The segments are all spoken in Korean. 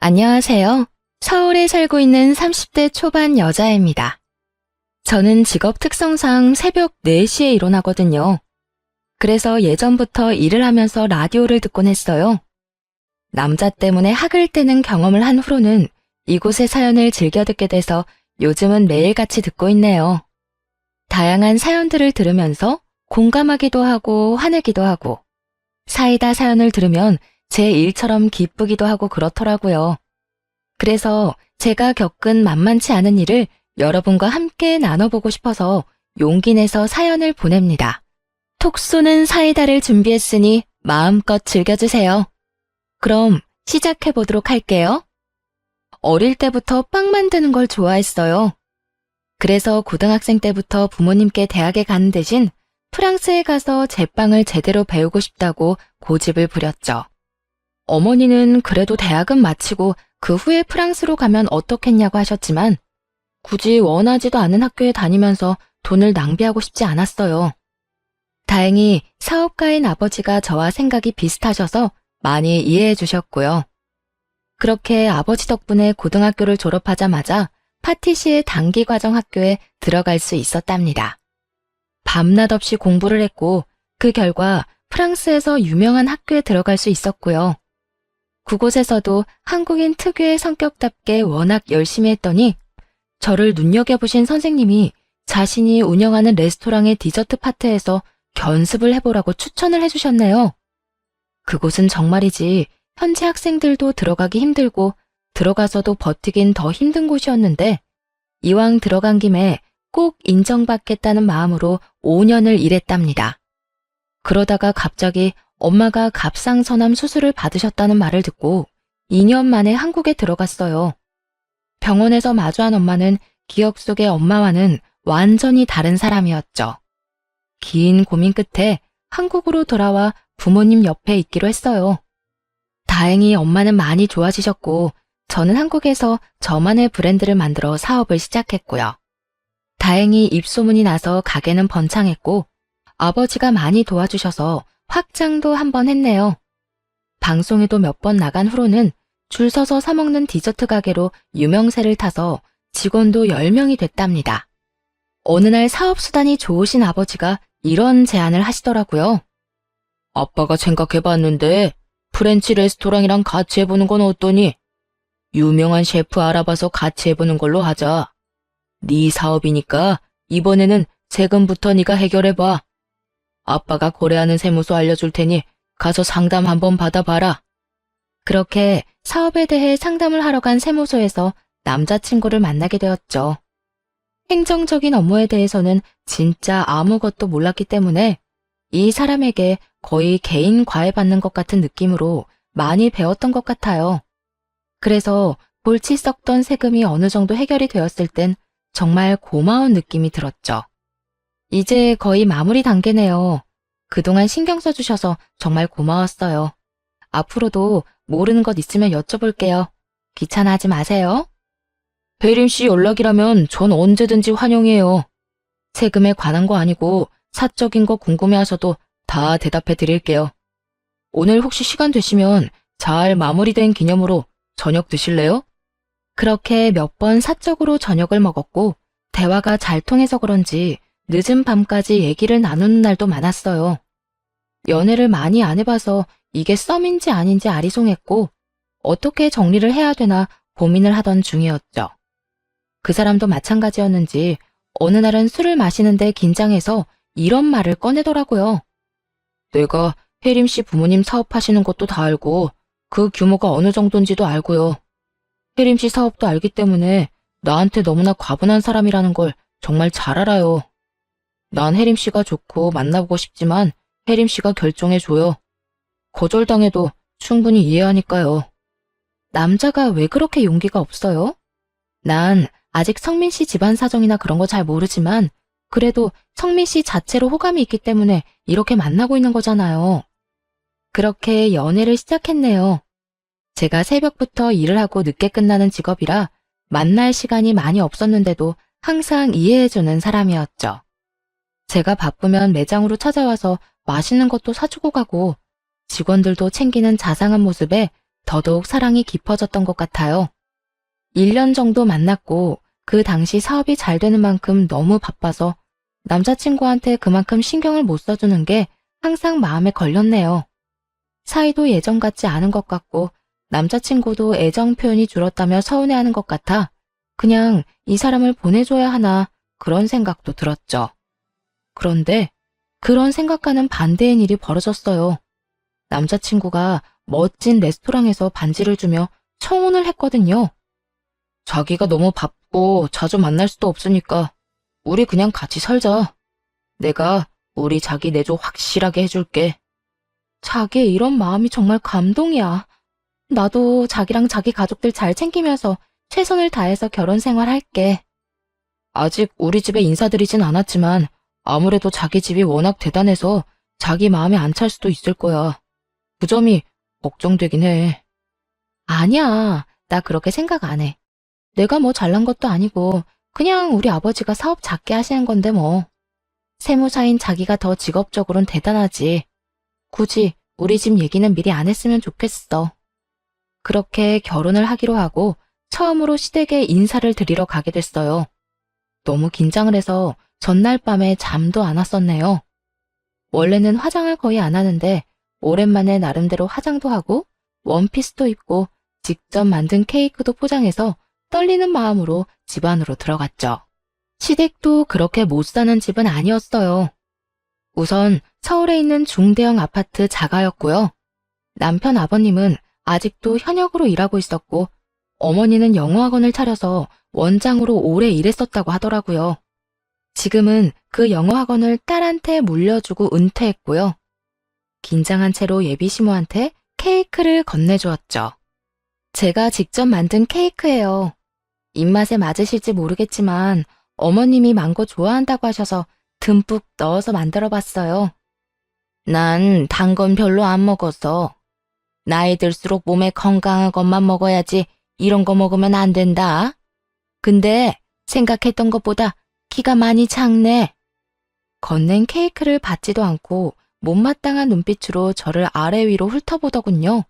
안녕하세요. 서울에 살고 있는 30대 초반 여자입니다. 저는 직업 특성상 새벽 4시에 일어나거든요. 그래서 예전부터 일을 하면서 라디오를 듣곤 했어요. 남자 때문에 학을 떼는 경험을 한 후로는 이곳의 사연을 즐겨 듣게 돼서 요즘은 매일같이 듣고 있네요. 다양한 사연들을 들으면서 공감하기도 하고 화내기도 하고 사이다 사연을 들으면 제 일처럼 기쁘기도 하고 그렇더라고요. 그래서 제가 겪은 만만치 않은 일을 여러분과 함께 나눠보고 싶어서 용기 내서 사연을 보냅니다. 톡 쏘는 사이다를 준비했으니 마음껏 즐겨주세요. 그럼 시작해보도록 할게요. 어릴 때부터 빵 만드는 걸 좋아했어요. 그래서 고등학생 때부터 부모님께 대학에 가는 대신 프랑스에 가서 제빵을 제대로 배우고 싶다고 고집을 부렸죠. 어머니는 그래도 대학은 마치고 그 후에 프랑스로 가면 어떻겠냐고 하셨지만 굳이 원하지도 않은 학교에 다니면서 돈을 낭비하고 싶지 않았어요. 다행히 사업가인 아버지가 저와 생각이 비슷하셔서 많이 이해해 주셨고요. 그렇게 아버지 덕분에 고등학교를 졸업하자마자 파티시에 단기과정 학교에 들어갈 수 있었답니다. 밤낮 없이 공부를 했고 그 결과 프랑스에서 유명한 학교에 들어갈 수 있었고요. 그곳에서도 한국인 특유의 성격답게 워낙 열심히 했더니 저를 눈여겨보신 선생님이 자신이 운영하는 레스토랑의 디저트 파트에서 견습을 해보라고 추천을 해주셨네요. 그곳은 정말이지 현지 학생들도 들어가기 힘들고 들어가서도 버티긴 더 힘든 곳이었는데 이왕 들어간 김에 꼭 인정받겠다는 마음으로 5년을 일했답니다. 그러다가 갑자기 엄마가 갑상선암 수술을 받으셨다는 말을 듣고 2년 만에 한국에 들어갔어요. 병원에서 마주한 엄마는 기억 속의 엄마와는 완전히 다른 사람이었죠. 긴 고민 끝에 한국으로 돌아와 부모님 옆에 있기로 했어요. 다행히 엄마는 많이 좋아지셨고 저는 한국에서 저만의 브랜드를 만들어 사업을 시작했고요. 다행히 입소문이 나서 가게는 번창했고 아버지가 많이 도와주셔서 확장도 한번 했네요. 방송에도 몇 번 나간 후로는 줄 서서 사 먹는 디저트 가게로 유명세를 타서 직원도 10명이 됐답니다. 어느 날 사업 수단이 좋으신 아버지가 이런 제안을 하시더라고요. 아빠가 생각해봤는데 프렌치 레스토랑이랑 같이 해보는 건 어떠니? 유명한 셰프 알아봐서 같이 해보는 걸로 하자. 네 사업이니까 이번에는 세금부터 네가 해결해봐. 아빠가 거래하는 세무서 알려줄 테니 가서 상담 한번 받아봐라. 그렇게 사업에 대해 상담을 하러 간 세무서에서 남자친구를 만나게 되었죠. 행정적인 업무에 대해서는 진짜 아무것도 몰랐기 때문에 이 사람에게 거의 개인 과외받는 것 같은 느낌으로 많이 배웠던 것 같아요. 그래서 골치 썩던 세금이 어느 정도 해결이 되었을 땐 정말 고마운 느낌이 들었죠. 이제 거의 마무리 단계네요. 그동안 신경 써주셔서 정말 고마웠어요. 앞으로도 모르는 것 있으면 여쭤볼게요. 귀찮아하지 마세요. 혜림 씨 연락이라면 전 언제든지 환영해요. 세금에 관한 거 아니고 사적인 거 궁금해하셔도 다 대답해 드릴게요. 오늘 혹시 시간 되시면 잘 마무리된 기념으로 저녁 드실래요? 그렇게 몇 번 사적으로 저녁을 먹었고 대화가 잘 통해서 그런지 늦은 밤까지 얘기를 나누는 날도 많았어요. 연애를 많이 안 해봐서 이게 썸인지 아닌지 아리송했고 어떻게 정리를 해야 되나 고민을 하던 중이었죠. 그 사람도 마찬가지였는지 어느 날은 술을 마시는데 긴장해서 이런 말을 꺼내더라고요. 내가 혜림 씨 부모님 사업하시는 것도 다 알고 그 규모가 어느 정도인지도 알고요. 혜림 씨 사업도 알기 때문에 나한테 너무나 과분한 사람이라는 걸 정말 잘 알아요. 난 혜림 씨가 좋고 만나보고 싶지만 혜림 씨가 결정해줘요. 거절당해도 충분히 이해하니까요. 남자가 왜 그렇게 용기가 없어요? 난 아직 성민 씨 집안 사정이나 그런 거 잘 모르지만 그래도 성민 씨 자체로 호감이 있기 때문에 이렇게 만나고 있는 거잖아요. 그렇게 연애를 시작했네요. 제가 새벽부터 일을 하고 늦게 끝나는 직업이라 만날 시간이 많이 없었는데도 항상 이해해주는 사람이었죠. 제가 바쁘면 매장으로 찾아와서 맛있는 것도 사주고 가고 직원들도 챙기는 자상한 모습에 더더욱 사랑이 깊어졌던 것 같아요. 1년 정도 만났고 그 당시 사업이 잘 되는 만큼 너무 바빠서 남자친구한테 그만큼 신경을 못 써주는 게 항상 마음에 걸렸네요. 사이도 예전 같지 않은 것 같고 남자친구도 애정 표현이 줄었다며 서운해하는 것 같아 그냥 이 사람을 보내줘야 하나 그런 생각도 들었죠. 그런데 그런 생각과는 반대의 일이 벌어졌어요. 남자친구가 멋진 레스토랑에서 반지를 주며 청혼을 했거든요. 자기가 너무 바쁘고 자주 만날 수도 없으니까 우리 그냥 같이 살자. 내가 우리 자기 내조 확실하게 해줄게. 자기의 이런 마음이 정말 감동이야. 나도 자기랑 자기 가족들 잘 챙기면서 최선을 다해서 결혼 생활할게. 아직 우리 집에 인사드리진 않았지만 아무래도 자기 집이 워낙 대단해서 자기 마음에 안 찰 수도 있을 거야. 그 점이 걱정되긴 해. 아니야, 나 그렇게 생각 안 해. 내가 뭐 잘난 것도 아니고 그냥 우리 아버지가 사업 작게 하시는 건데 뭐. 세무사인 자기가 더 직업적으로는 대단하지. 굳이 우리 집 얘기는 미리 안 했으면 좋겠어. 그렇게 결혼을 하기로 하고 처음으로 시댁에 인사를 드리러 가게 됐어요. 너무 긴장을 해서 전날 밤에 잠도 안 왔었네요. 원래는 화장을 거의 안 하는데 오랜만에 나름대로 화장도 하고 원피스도 입고 직접 만든 케이크도 포장해서 떨리는 마음으로 집 안으로 들어갔죠. 시댁도 그렇게 못 사는 집은 아니었어요. 우선 서울에 있는 중대형 아파트 자가였고요. 남편 아버님은 아직도 현역으로 일하고 있었고 어머니는 영어학원을 차려서 원장으로 오래 일했었다고 하더라고요. 지금은 그 영어학원을 딸한테 물려주고 은퇴했고요. 긴장한 채로 예비 시모한테 케이크를 건네주었죠. 제가 직접 만든 케이크예요. 입맛에 맞으실지 모르겠지만 어머님이 망고 좋아한다고 하셔서 듬뿍 넣어서 만들어봤어요. 난 단 건 별로 안 먹어서. 나이 들수록 몸에 건강한 것만 먹어야지 이런 거 먹으면 안 된다. 근데 생각했던 것보다 키가 많이 작네. 건넨 케이크를 받지도 않고 못마땅한 눈빛으로 저를 아래 위로 훑어보더군요.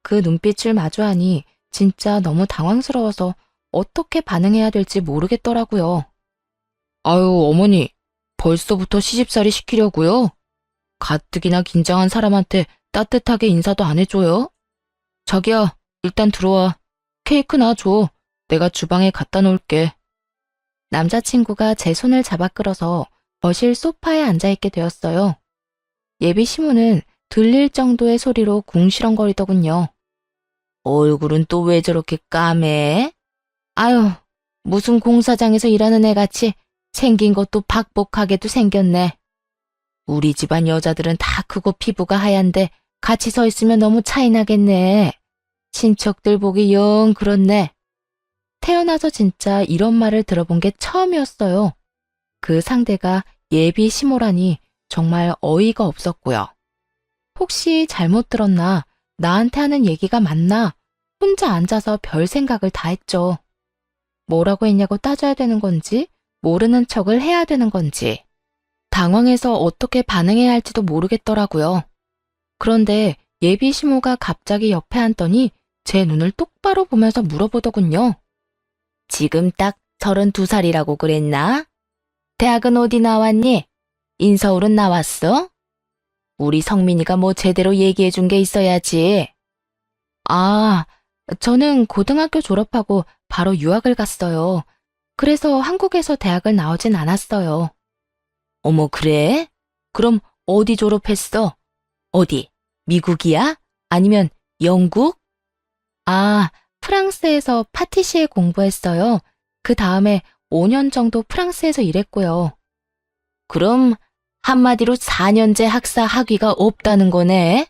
그 눈빛을 마주하니 진짜 너무 당황스러워서 어떻게 반응해야 될지 모르겠더라고요. 아유, 어머니, 벌써부터 시집살이 시키려고요? 가뜩이나 긴장한 사람한테 따뜻하게 인사도 안 해줘요? 자기야, 일단 들어와. 케이크 놔줘. 내가 주방에 갖다 놓을게. 남자친구가 제 손을 잡아 끌어서 거실 소파에 앉아있게 되었어요. 예비 시모는 들릴 정도의 소리로 궁시렁거리더군요. 얼굴은 또 왜 저렇게 까매? 아유, 무슨 공사장에서 일하는 애같이 생긴 것도 박복하게도 생겼네. 우리 집안 여자들은 다 크고 피부가 하얀데 같이 서 있으면 너무 차이나겠네. 친척들 보기 영 그렇네. 태어나서 진짜 이런 말을 들어본 게 처음이었어요. 그 상대가 예비 시모라니 정말 어이가 없었고요. 혹시 잘못 들었나, 나한테 하는 얘기가 맞나, 혼자 앉아서 별 생각을 다 했죠. 뭐라고 했냐고 따져야 되는 건지, 모르는 척을 해야 되는 건지, 당황해서 어떻게 반응해야 할지도 모르겠더라고요. 그런데 예비 시모가 갑자기 옆에 앉더니 제 눈을 똑바로 보면서 물어보더군요. 지금 딱 32살이라고 그랬나? 대학은 어디 나왔니? 인서울은 나왔어? 우리 성민이가 뭐 제대로 얘기해 준 게 있어야지. 아, 저는 고등학교 졸업하고 바로 유학을 갔어요. 그래서 한국에서 대학을 나오진 않았어요. 어머, 그래? 그럼 어디 졸업했어? 어디? 미국이야? 아니면 영국? 아, 프랑스에서 파티시에 공부했어요. 그 다음에 5년 정도 프랑스에서 일했고요. 그럼 한마디로 4년제 학사 학위가 없다는 거네?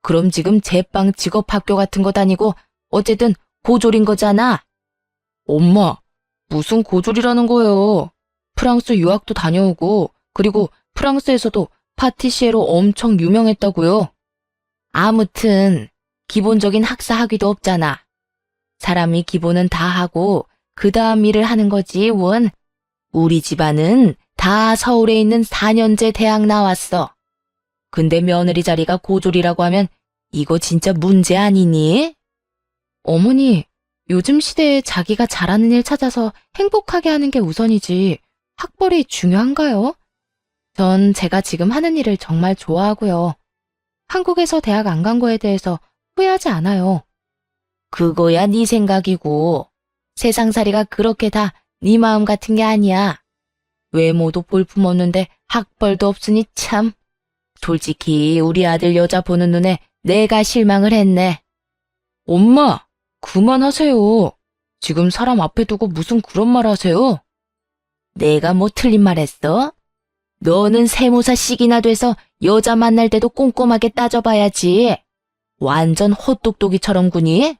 그럼 지금 제빵 직업학교 같은 거 다니고 어쨌든 고졸인 거잖아. 엄마, 무슨 고졸이라는 거예요? 프랑스 유학도 다녀오고 그리고 프랑스에서도 파티시에로 엄청 유명했다고요. 아무튼 기본적인 학사 학위도 없잖아. 사람이 기본은 다 하고 그 다음 일을 하는 거지 원. 우리 집안은 다 서울에 있는 4년제 대학 나왔어. 근데 며느리 자리가 고졸이라고 하면 이거 진짜 문제 아니니? 어머니, 요즘 시대에 자기가 잘하는 일 찾아서 행복하게 하는 게 우선이지 학벌이 중요한가요? 전 제가 지금 하는 일을 정말 좋아하고요. 한국에서 대학 안 간 거에 대해서 후회하지 않아요. 그거야 네 생각이고 세상살이가 그렇게 다 네 마음 같은 게 아니야. 외모도 볼품없는데 학벌도 없으니 참. 솔직히 우리 아들 여자 보는 눈에 내가 실망을 했네. 엄마, 그만하세요. 지금 사람 앞에 두고 무슨 그런 말 하세요? 내가 뭐 틀린 말 했어? 너는 세무사씩이나 돼서 여자 만날 때도 꼼꼼하게 따져봐야지. 완전 헛똑똑이처럼 구니?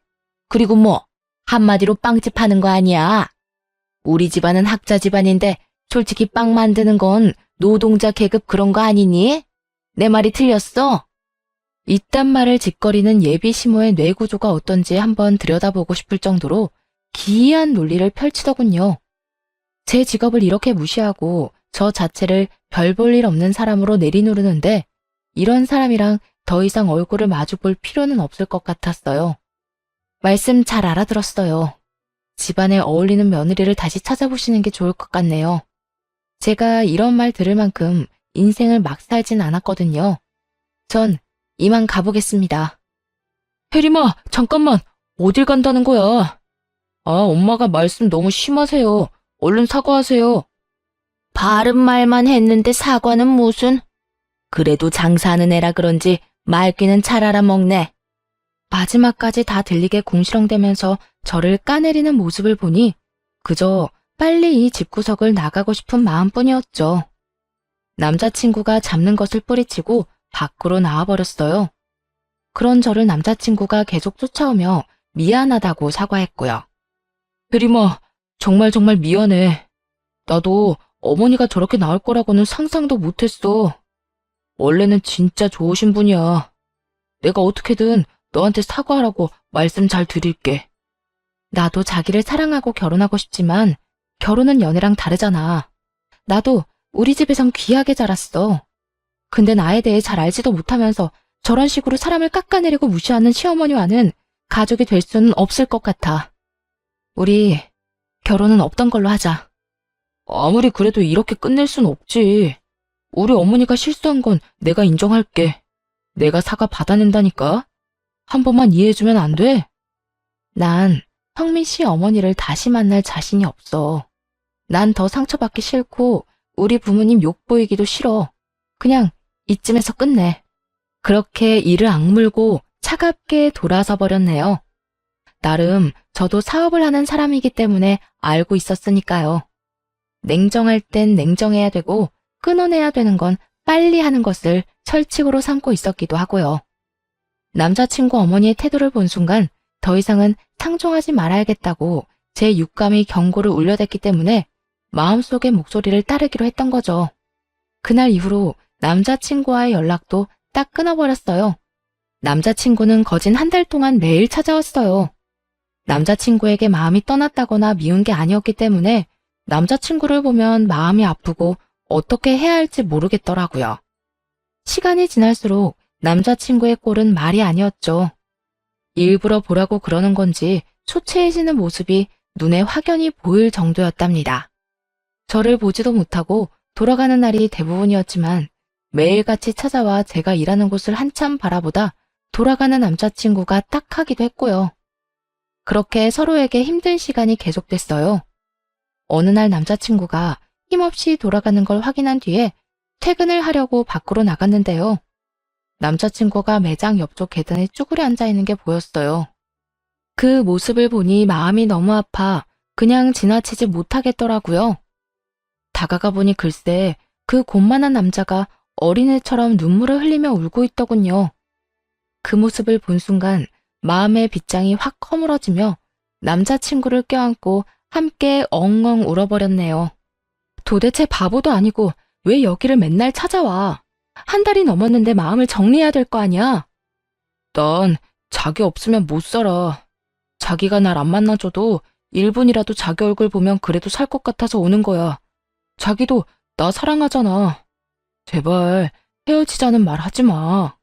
그리고 뭐 한마디로 빵집 하는 거 아니야. 우리 집안은 학자 집안인데 솔직히 빵 만드는 건 노동자 계급 그런 거 아니니? 내 말이 틀렸어? 이딴 말을 짓거리는 예비 시모의 뇌 구조가 어떤지 한번 들여다보고 싶을 정도로 기이한 논리를 펼치더군요. 제 직업을 이렇게 무시하고 저 자체를 별 볼 일 없는 사람으로 내리누르는데 이런 사람이랑 더 이상 얼굴을 마주 볼 필요는 없을 것 같았어요. 말씀 잘 알아들었어요. 집안에 어울리는 며느리를 다시 찾아보시는 게 좋을 것 같네요. 제가 이런 말 들을 만큼 인생을 막 살진 않았거든요. 전 이만 가보겠습니다. 혜림아, 잠깐만. 어딜 간다는 거야? 아, 엄마가 말씀 너무 심하세요. 얼른 사과하세요. 바른 말만 했는데 사과는 무슨? 그래도 장사하는 애라 그런지 말귀는 잘 알아먹네. 마지막까지 다 들리게 궁시렁대면서 저를 까내리는 모습을 보니 그저 빨리 이 집구석을 나가고 싶은 마음뿐이었죠. 남자친구가 잡는 것을 뿌리치고 밖으로 나와버렸어요. 그런 저를 남자친구가 계속 쫓아오며 미안하다고 사과했고요. 혜림아, 정말 미안해. 나도 어머니가 저렇게 나올 거라고는 상상도 못했어. 원래는 진짜 좋으신 분이야. 내가 어떻게든 너한테 사과하라고 말씀 잘 드릴게. 나도 자기를 사랑하고 결혼하고 싶지만 결혼은 연애랑 다르잖아. 나도 우리 집에선 귀하게 자랐어. 근데 나에 대해 잘 알지도 못하면서 저런 식으로 사람을 깎아내리고 무시하는 시어머니와는 가족이 될 수는 없을 것 같아. 우리 결혼은 없던 걸로 하자. 아무리 그래도 이렇게 끝낼 순 없지. 우리 어머니가 실수한 건 내가 인정할게. 내가 사과 받아낸다니까. 한 번만 이해해주면 안 돼? 난 성민 씨 어머니를 다시 만날 자신이 없어. 난 더 상처받기 싫고 우리 부모님 욕 보이기도 싫어. 그냥 이쯤에서 끝내. 그렇게 이를 악물고 차갑게 돌아서 버렸네요. 나름 저도 사업을 하는 사람이기 때문에 알고 있었으니까요. 냉정할 땐 냉정해야 되고 끊어내야 되는 건 빨리 하는 것을 철칙으로 삼고 있었기도 하고요. 남자친구 어머니의 태도를 본 순간 더 이상은 상종하지 말아야겠다고 제 육감이 경고를 울려댔기 때문에 마음속의 목소리를 따르기로 했던 거죠. 그날 이후로 남자친구와의 연락도 딱 끊어버렸어요. 남자친구는 거진 한 달 동안 매일 찾아왔어요. 남자친구에게 마음이 떠났다거나 미운 게 아니었기 때문에 남자친구를 보면 마음이 아프고 어떻게 해야 할지 모르겠더라고요. 시간이 지날수록 남자친구의 꼴은 말이 아니었죠. 일부러 보라고 그러는 건지 초췌해지는 모습이 눈에 확연히 보일 정도였답니다. 저를 보지도 못하고 돌아가는 날이 대부분이었지만 매일같이 찾아와 제가 일하는 곳을 한참 바라보다 돌아가는 남자친구가 딱 하기도 했고요. 그렇게 서로에게 힘든 시간이 계속됐어요. 어느 날 남자친구가 힘없이 돌아가는 걸 확인한 뒤에 퇴근을 하려고 밖으로 나갔는데요. 남자친구가 매장 옆쪽 계단에 쭈그려 앉아있는 게 보였어요. 그 모습을 보니 마음이 너무 아파 그냥 지나치지 못하겠더라고요. 다가가 보니 글쎄 그 곤만한 남자가 어린애처럼 눈물을 흘리며 울고 있더군요. 그 모습을 본 순간 마음의 빗장이 확 허물어지며 남자친구를 껴안고 함께 엉엉 울어버렸네요. 도대체 바보도 아니고 왜 여기를 맨날 찾아와? 한 달이 넘었는데 마음을 정리해야 될 거 아니야? 난 자기 없으면 못 살아. 자기가 날 안 만나줘도 1분이라도 자기 얼굴 보면 그래도 살 것 같아서 오는 거야. 자기도 나 사랑하잖아. 제발 헤어지자는 말 하지 마.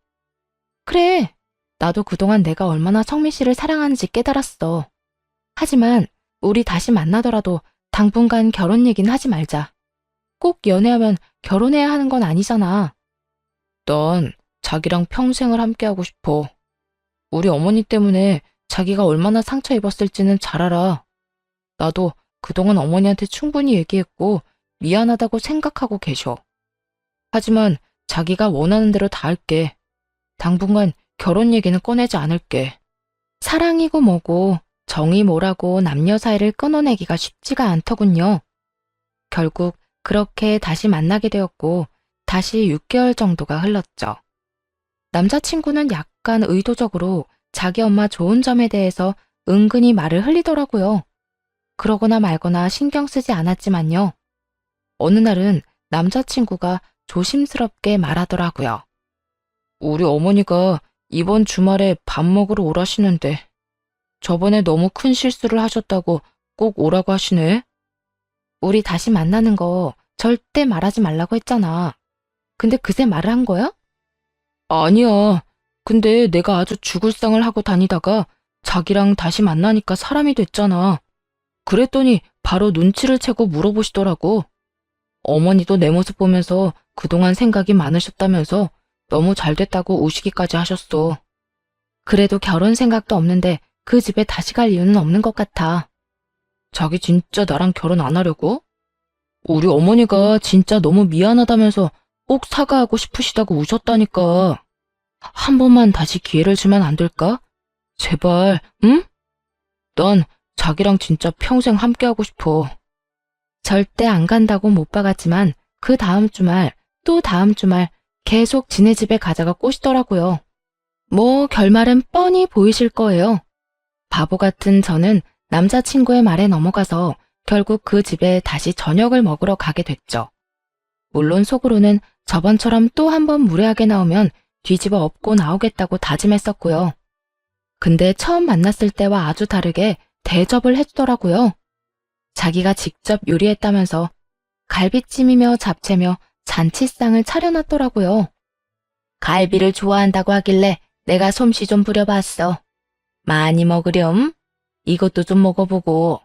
그래, 나도 그동안 내가 얼마나 성민 씨를 사랑하는지 깨달았어. 하지만 우리 다시 만나더라도 당분간 결혼 얘기는 하지 말자. 꼭 연애하면 결혼해야 하는 건 아니잖아. 넌 자기랑 평생을 함께하고 싶어. 우리 어머니 때문에 자기가 얼마나 상처 입었을지는 잘 알아. 나도 그동안 어머니한테 충분히 얘기했고 미안하다고 생각하고 계셔. 하지만 자기가 원하는 대로 다 할게. 당분간 결혼 얘기는 꺼내지 않을게. 사랑이고 뭐고 정이 뭐라고 남녀 사이를 끊어내기가 쉽지가 않더군요. 결국 그렇게 다시 만나게 되었고 다시 6개월 정도가 흘렀죠. 남자친구는 약간 의도적으로 자기 엄마 좋은 점에 대해서 은근히 말을 흘리더라고요. 그러거나 말거나 신경 쓰지 않았지만요. 어느 날은 남자친구가 조심스럽게 말하더라고요. 우리 어머니가 이번 주말에 밥 먹으러 오라시는데 저번에 너무 큰 실수를 하셨다고 꼭 오라고 하시네. 우리 다시 만나는 거 절대 말하지 말라고 했잖아. 근데 그새 말을 한 거야? 아니야. 근데 내가 아주 죽을 상을 하고 다니다가 자기랑 다시 만나니까 사람이 됐잖아. 그랬더니 바로 눈치를 채고 물어보시더라고. 어머니도 내 모습 보면서 그동안 생각이 많으셨다면서 너무 잘 됐다고 우시기까지 하셨어. 그래도 결혼 생각도 없는데 그 집에 다시 갈 이유는 없는 것 같아. 자기 진짜 나랑 결혼 안 하려고? 우리 어머니가 진짜 너무 미안하다면서 꼭 사과하고 싶으시다고 우셨다니까. 한 번만 다시 기회를 주면 안 될까? 제발, 응? 난 자기랑 진짜 평생 함께하고 싶어. 절대 안 간다고 못 박았지만 그 다음 주말, 또 다음 주말 계속 지네 집에 가자가 꼬시더라고요. 뭐 결말은 뻔히 보이실 거예요. 바보 같은 저는 남자친구의 말에 넘어가서 결국 그 집에 다시 저녁을 먹으러 가게 됐죠. 물론 속으로는 저번처럼 또 한 번 무례하게 나오면 뒤집어 엎고 나오겠다고 다짐했었고요. 근데 처음 만났을 때와 아주 다르게 대접을 해주더라고요. 자기가 직접 요리했다면서 갈비찜이며 잡채며 잔치상을 차려놨더라고요. 갈비를 좋아한다고 하길래 내가 솜씨 좀 부려봤어. 많이 먹으렴? 이것도 좀 먹어보고.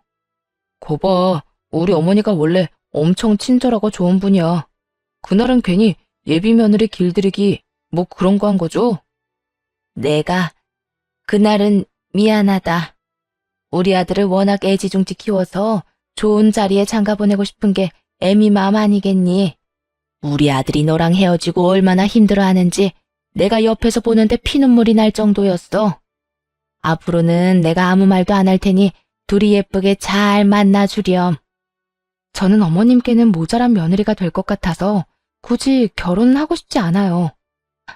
거봐, 우리 어머니가 원래 엄청 친절하고 좋은 분이야. 그날은 괜히 예비 며느리 길들이기 뭐 그런 거 한 거죠? 내가 그날은 미안하다. 우리 아들을 워낙 애지중지 키워서 좋은 자리에 장가 보내고 싶은 게 애미 마음 아니겠니? 우리 아들이 너랑 헤어지고 얼마나 힘들어하는지 내가 옆에서 보는데 피눈물이 날 정도였어. 앞으로는 내가 아무 말도 안 할 테니 둘이 예쁘게 잘 만나주렴. 저는 어머님께는 모자란 며느리가 될 것 같아서 굳이 결혼은 하고 싶지 않아요.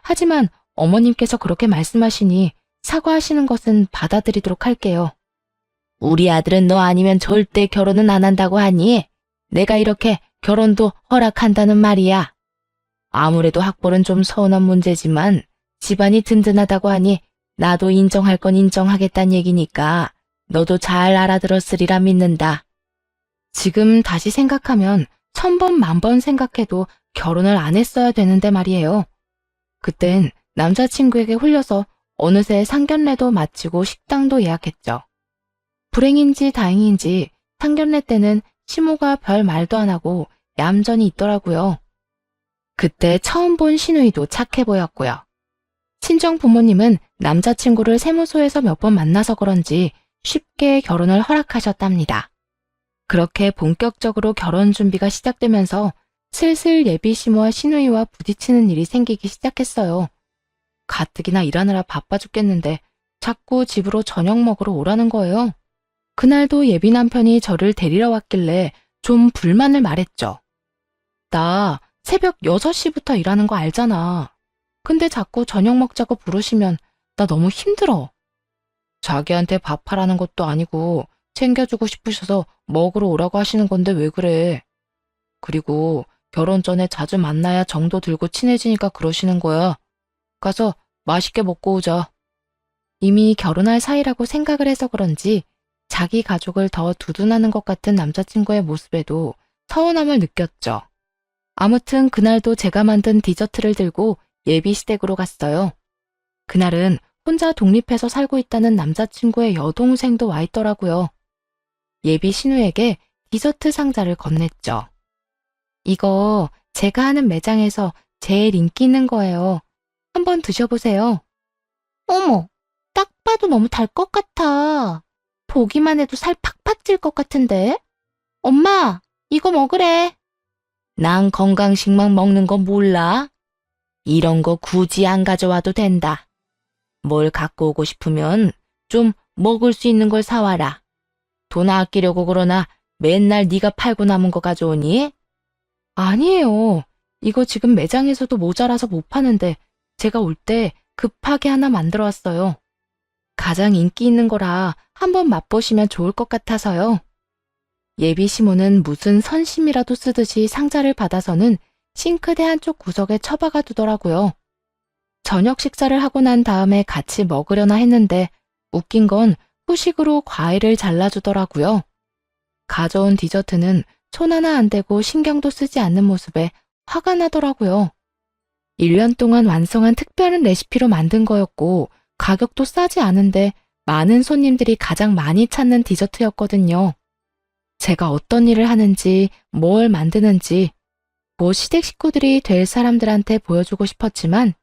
하지만 어머님께서 그렇게 말씀하시니 사과하시는 것은 받아들이도록 할게요. 우리 아들은 너 아니면 절대 결혼은 안 한다고 하니 내가 이렇게 결혼도 허락한다는 말이야. 아무래도 학벌은 좀 서운한 문제지만 집안이 든든하다고 하니 나도 인정할 건 인정하겠다는 얘기니까 너도 잘 알아들었으리라 믿는다. 지금 다시 생각하면 1000번 만번 생각해도 결혼을 안 했어야 되는데 말이에요. 그땐 남자친구에게 홀려서 어느새 상견례도 마치고 식당도 예약했죠. 불행인지 다행인지 상견례 때는 시모가 별 말도 안 하고 얌전히 있더라고요. 그때 처음 본 시누이도 착해 보였고요. 친정 부모님은 남자친구를 세무소에서 몇 번 만나서 그런지 쉽게 결혼을 허락하셨답니다. 그렇게 본격적으로 결혼 준비가 시작되면서 슬슬 예비 시모와 시누이와 부딪히는 일이 생기기 시작했어요. 가뜩이나 일하느라 바빠 죽겠는데 자꾸 집으로 저녁 먹으러 오라는 거예요. 그날도 예비 남편이 저를 데리러 왔길래 좀 불만을 말했죠. 나 새벽 6시부터 일하는 거 알잖아. 근데 자꾸 저녁 먹자고 부르시면 나 너무 힘들어. 자기한테 밥하라는 것도 아니고 챙겨주고 싶으셔서 먹으러 오라고 하시는 건데 왜 그래. 그리고 결혼 전에 자주 만나야 정도 들고 친해지니까 그러시는 거야. 가서 맛있게 먹고 오자. 이미 결혼할 사이라고 생각을 해서 그런지 자기 가족을 더 두둔하는 것 같은 남자친구의 모습에도 서운함을 느꼈죠. 아무튼 그날도 제가 만든 디저트를 들고 예비 시댁으로 갔어요. 그날은 혼자 독립해서 살고 있다는 남자친구의 여동생도 와 있더라고요. 예비 신우에게 디저트 상자를 건넸죠. 이거 제가 하는 매장에서 제일 인기 있는 거예요. 한번 드셔보세요. 어머, 딱 봐도 너무 달 것 같아. 보기만 해도 살 팍팍 찔 것 같은데? 엄마, 이거 먹으래. 난 건강식만 먹는 거 몰라? 이런 거 굳이 안 가져와도 된다. 뭘 갖고 오고 싶으면 좀 먹을 수 있는 걸 사와라. 돈 아끼려고 그러나 맨날 네가 팔고 남은 거 가져오니? 아니에요. 이거 지금 매장에서도 모자라서 못 파는데 제가 올 때 급하게 하나 만들어 왔어요. 가장 인기 있는 거라 한번 맛보시면 좋을 것 같아서요. 예비 시모는 무슨 선심이라도 쓰듯이 상자를 받아서는 싱크대 한쪽 구석에 처박아 두더라고요. 저녁 식사를 하고 난 다음에 같이 먹으려나 했는데 웃긴 건 후식으로 과일을 잘라주더라고요. 가져온 디저트는 손 하나 안 대고 신경도 쓰지 않는 모습에 화가 나더라고요. 1년 동안 완성한 특별한 레시피로 만든 거였고 가격도 싸지 않은데 많은 손님들이 가장 많이 찾는 디저트였거든요. 제가 어떤 일을 하는지, 뭘 만드는지, 시댁 식구들이 될 사람들한테 보여주고 싶었지만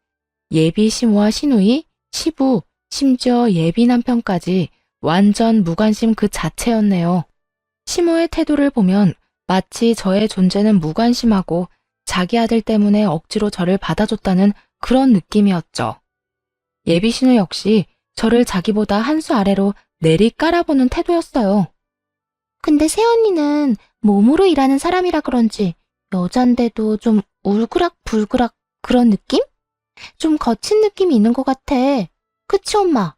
예비 시모와 시누이, 시부, 심지어 예비 남편까지 완전 무관심 그 자체였네요. 시모의 태도를 보면 마치 저의 존재는 무관심하고 자기 아들 때문에 억지로 저를 받아줬다는 그런 느낌이었죠. 예비 신우 역시 저를 자기보다 한 수 아래로 내리 깔아보는 태도였어요. 근데 새언니는 몸으로 일하는 사람이라 그런지 여잔데도 좀 울그락불그락 그런 느낌? 좀 거친 느낌이 있는 것 같아. 그치 엄마?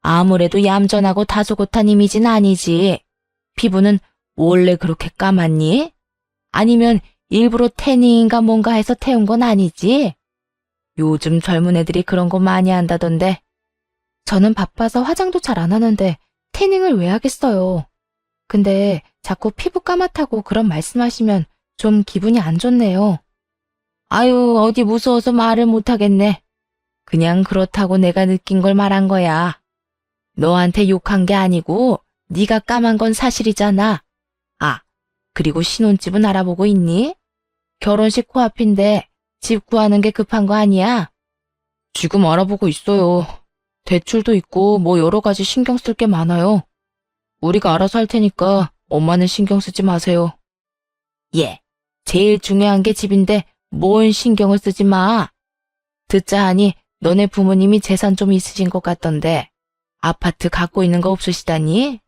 아무래도 얌전하고 다소곳한 이미지는 아니지. 피부는 원래 그렇게 까맣니? 아니면 일부러 태닝인가 뭔가 해서 태운 건 아니지? 요즘 젊은 애들이 그런 거 많이 한다던데. 저는 바빠서 화장도 잘 안 하는데 태닝을 왜 하겠어요. 근데 자꾸 피부 까맣다고 그런 말씀하시면 좀 기분이 안 좋네요. 아유, 어디 무서워서 말을 못하겠네. 그냥 그렇다고 내가 느낀 걸 말한 거야. 너한테 욕한 게 아니고 네가 까만 건 사실이잖아. 아, 그리고 신혼집은 알아보고 있니? 결혼식 코앞인데 집 구하는 게 급한 거 아니야? 지금 알아보고 있어요. 대출도 있고 뭐 여러 가지 신경 쓸 게 많아요. 우리가 알아서 할 테니까 엄마는 신경 쓰지 마세요. 예, 제일 중요한 게 집인데 뭔 신경을 쓰지 마. 듣자 하니 너네 부모님이 재산 좀 있으신 것 같던데 아파트 갖고 있는 거 없으시다니?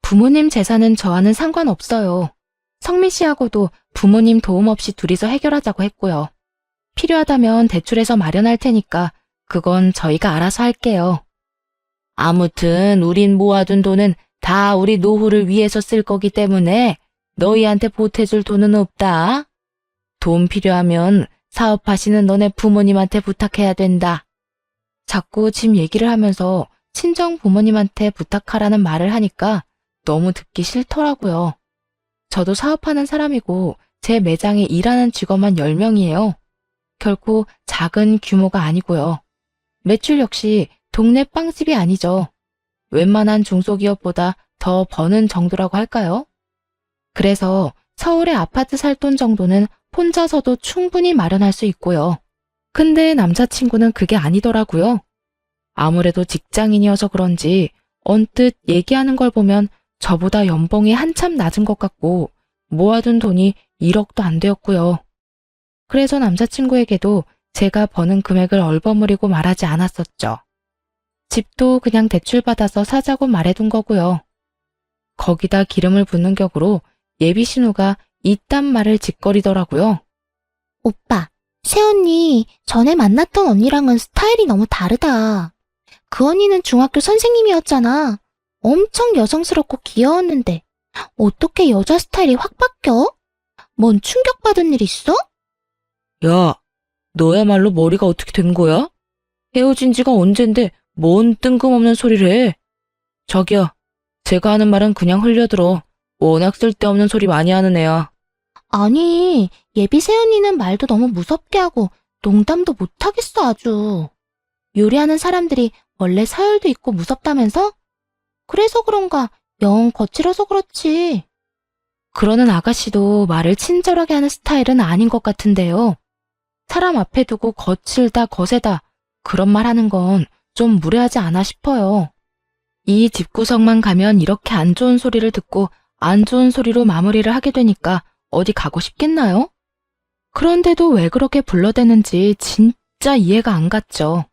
부모님 재산은 저와는 상관없어요. 성민 씨하고도 부모님 도움 없이 둘이서 해결하자고 했고요. 필요하다면 대출해서 마련할 테니까 그건 저희가 알아서 할게요. 아무튼 우린 모아둔 돈은 다 우리 노후를 위해서 쓸 거기 때문에 너희한테 보태줄 돈은 없다. 돈 필요하면 사업하시는 너네 부모님한테 부탁해야 된다. 자꾸 집 얘기를 하면서 친정 부모님한테 부탁하라는 말을 하니까 너무 듣기 싫더라고요. 저도 사업하는 사람이고 제 매장에 일하는 직원만 10명이에요. 결코 작은 규모가 아니고요. 매출 역시 동네 빵집이 아니죠. 웬만한 중소기업보다 더 버는 정도라고 할까요? 그래서 서울에 아파트 살 돈 정도는 혼자서도 충분히 마련할 수 있고요. 근데 남자친구는 그게 아니더라고요. 아무래도 직장인이어서 그런지 언뜻 얘기하는 걸 보면 저보다 연봉이 한참 낮은 것 같고 모아둔 돈이 1억도 안 되었고요. 그래서 남자친구에게도 제가 버는 금액을 얼버무리고 말하지 않았었죠. 집도 그냥 대출받아서 사자고 말해둔 거고요. 거기다 기름을 붓는 격으로 예비 신우가 이딴 말을 짓거리더라고요. 오빠, 새언니 전에 만났던 언니랑은 스타일이 너무 다르다. 그 언니는 중학교 선생님이었잖아. 엄청 여성스럽고 귀여웠는데 어떻게 여자 스타일이 확 바뀌어? 뭔 충격받은 일 있어? 야, 너야말로 머리가 어떻게 된 거야? 헤어진 지가 언젠데 뭔 뜬금없는 소리를 해. 저기요, 제가 하는 말은 그냥 흘려들어. 워낙 쓸데없는 소리 많이 하는 애야. 아니, 예비 새언니는 말도 너무 무섭게 하고 농담도 못하겠어 아주. 요리하는 사람들이 원래 서열도 있고 무섭다면서? 그래서 그런가 영 거칠어서 그렇지. 그러는 아가씨도 말을 친절하게 하는 스타일은 아닌 것 같은데요. 사람 앞에 두고 거칠다, 거세다 그런 말 하는 건 좀 무례하지 않아 싶어요. 이 집구석만 가면 이렇게 안 좋은 소리를 듣고 안 좋은 소리로 마무리를 하게 되니까 어디 가고 싶겠나요? 그런데도 왜 그렇게 불러대는지 진짜 이해가 안 갔죠.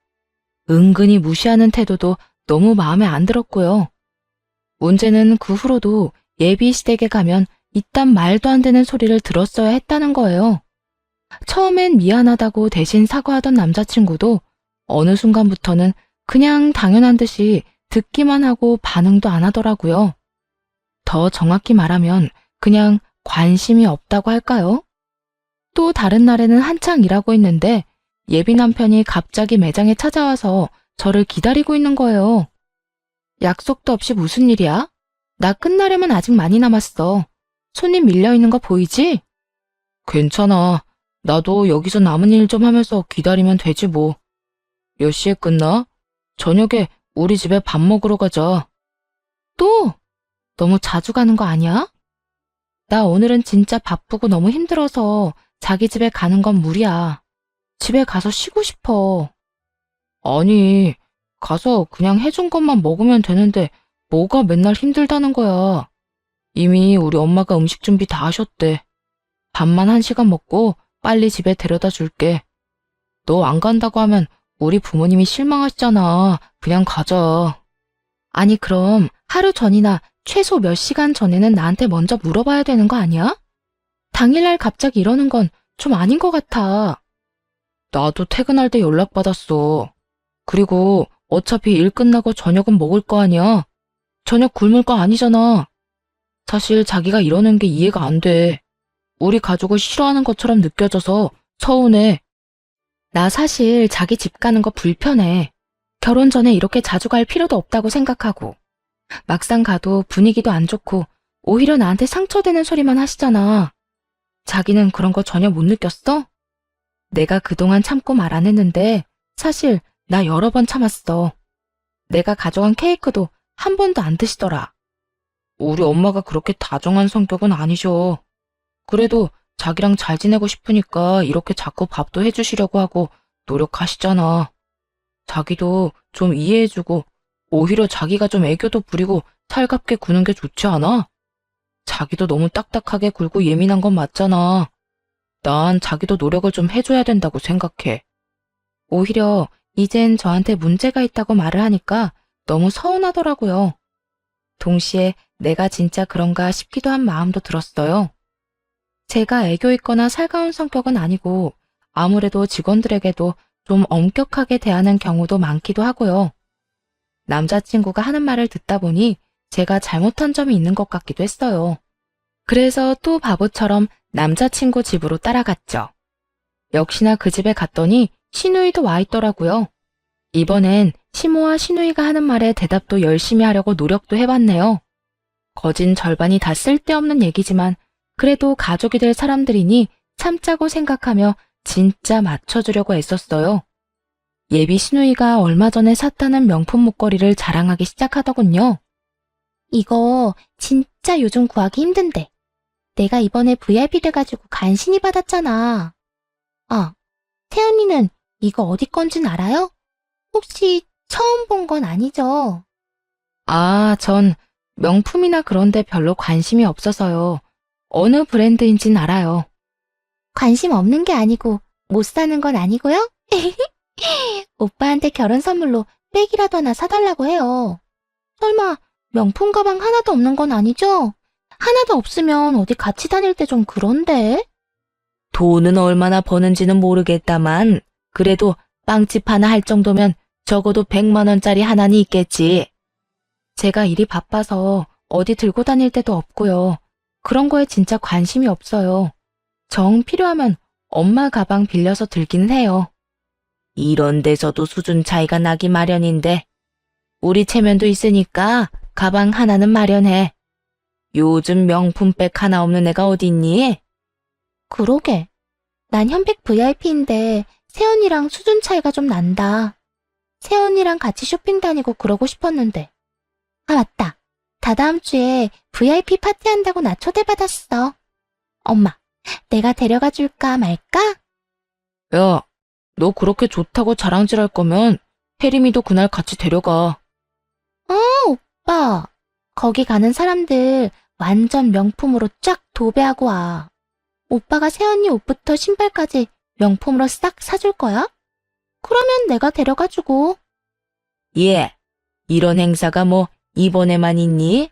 은근히 무시하는 태도도 너무 마음에 안 들었고요. 문제는 그 후로도 예비 시댁에 가면 이딴 말도 안 되는 소리를 들었어야 했다는 거예요. 처음엔 미안하다고 대신 사과하던 남자친구도 어느 순간부터는 그냥 당연한 듯이 듣기만 하고 반응도 안 하더라고요. 더 정확히 말하면 그냥 관심이 없다고 할까요? 또 다른 날에는 한창 일하고 있는데 예비 남편이 갑자기 매장에 찾아와서 저를 기다리고 있는 거예요. 약속도 없이 무슨 일이야? 나 끝나려면 아직 많이 남았어. 손님 밀려있는 거 보이지? 괜찮아. 나도 여기서 남은 일 좀 하면서 기다리면 되지 뭐. 몇 시에 끝나? 저녁에 우리 집에 밥 먹으러 가자. 또? 너무 자주 가는 거 아니야? 나 오늘은 진짜 바쁘고 너무 힘들어서 자기 집에 가는 건 무리야. 집에 가서 쉬고 싶어. 아니, 가서 그냥 해준 것만 먹으면 되는데 뭐가 맨날 힘들다는 거야. 이미 우리 엄마가 음식 준비 다 하셨대. 밥만 1시간 먹고 빨리 집에 데려다 줄게. 너 안 간다고 하면 우리 부모님이 실망하시잖아. 그냥 가자. 아니 그럼 하루 전이나 최소 몇 시간 전에는 나한테 먼저 물어봐야 되는 거 아니야? 당일날 갑자기 이러는 건 좀 아닌 것 같아. 나도 퇴근할 때 연락받았어. 그리고 어차피 일 끝나고 저녁은 먹을 거 아니야. 저녁 굶을 거 아니잖아. 사실 자기가 이러는 게 이해가 안 돼. 우리 가족을 싫어하는 것처럼 느껴져서 서운해. 나 사실 자기 집 가는 거 불편해. 결혼 전에 이렇게 자주 갈 필요도 없다고 생각하고. 막상 가도 분위기도 안 좋고 오히려 나한테 상처되는 소리만 하시잖아. 자기는 그런 거 전혀 못 느꼈어? 내가 그동안 참고 말 안 했는데 사실 나 여러 번 참았어. 내가 가져간 케이크도 한 번도 안 드시더라. 우리 엄마가 그렇게 다정한 성격은 아니셔. 그래도 자기랑 잘 지내고 싶으니까 이렇게 자꾸 밥도 해주시려고 하고 노력하시잖아. 자기도 좀 이해해주고 오히려 자기가 좀 애교도 부리고 살갑게 구는 게 좋지 않아? 자기도 너무 딱딱하게 굴고 예민한 건 맞잖아. 난 자기도 노력을 좀 해줘야 된다고 생각해. 오히려 이젠 저한테 문제가 있다고 말을 하니까 너무 서운하더라고요. 동시에 내가 진짜 그런가 싶기도 한 마음도 들었어요. 제가 애교 있거나 살가운 성격은 아니고 아무래도 직원들에게도 좀 엄격하게 대하는 경우도 많기도 하고요. 남자친구가 하는 말을 듣다 보니 제가 잘못한 점이 있는 것 같기도 했어요. 그래서 또 바보처럼 남자친구 집으로 따라갔죠. 역시나 그 집에 갔더니 시누이도 와 있더라고요. 이번엔 시모와 시누이가 하는 말에 대답도 열심히 하려고 노력도 해봤네요. 거진 절반이 다 쓸데없는 얘기지만 그래도 가족이 될 사람들이니 참자고 생각하며 진짜 맞춰주려고 애썼어요. 예비 시누이가 얼마 전에 샀다는 명품 목걸이를 자랑하기 시작하더군요. 이거 진짜 요즘 구하기 힘든데. 내가 이번에 VIP 돼가지고 간신히 받았잖아. 아, 태연이는 이거 어디 건진 알아요? 혹시 처음 본 건 아니죠? 아, 전 명품이나 그런 데 별로 관심이 없어서요. 어느 브랜드인진 알아요. 관심 없는 게 아니고 못 사는 건 아니고요? 오빠한테 결혼 선물로 백이라도 하나 사달라고 해요. 설마 명품 가방 하나도 없는 건 아니죠? 하나도 없으면 어디 같이 다닐 때 좀 그런데? 돈은 얼마나 버는지는 모르겠다만 그래도 빵집 하나 할 정도면 적어도 100만 원짜리 하나는 있겠지. 제가 일이 바빠서 어디 들고 다닐 때도 없고요. 그런 거에 진짜 관심이 없어요. 정 필요하면 엄마 가방 빌려서 들긴 해요. 이런 데서도 수준 차이가 나기 마련인데 우리 체면도 있으니까 가방 하나는 마련해. 요즘 명품백 하나 없는 애가 어딨니? 그러게. 난 현백 VIP인데 세연이랑 수준 차이가 좀 난다. 채연이랑 같이 쇼핑 다니고 그러고 싶었는데. 아, 맞다. 다다음 주에 VIP 파티 한다고 나 초대받았어. 엄마, 내가 데려가 줄까 말까? 야, 너 그렇게 좋다고 자랑질할 거면 혜림이도 그날 같이 데려가. 오빠, 거기 가는 사람들 완전 명품으로 쫙 도배하고 와. 오빠가 새언니 옷부터 신발까지 명품으로 싹 사줄 거야? 그러면 내가 데려가주고. 예, 이런 행사가 뭐 이번에만 있니?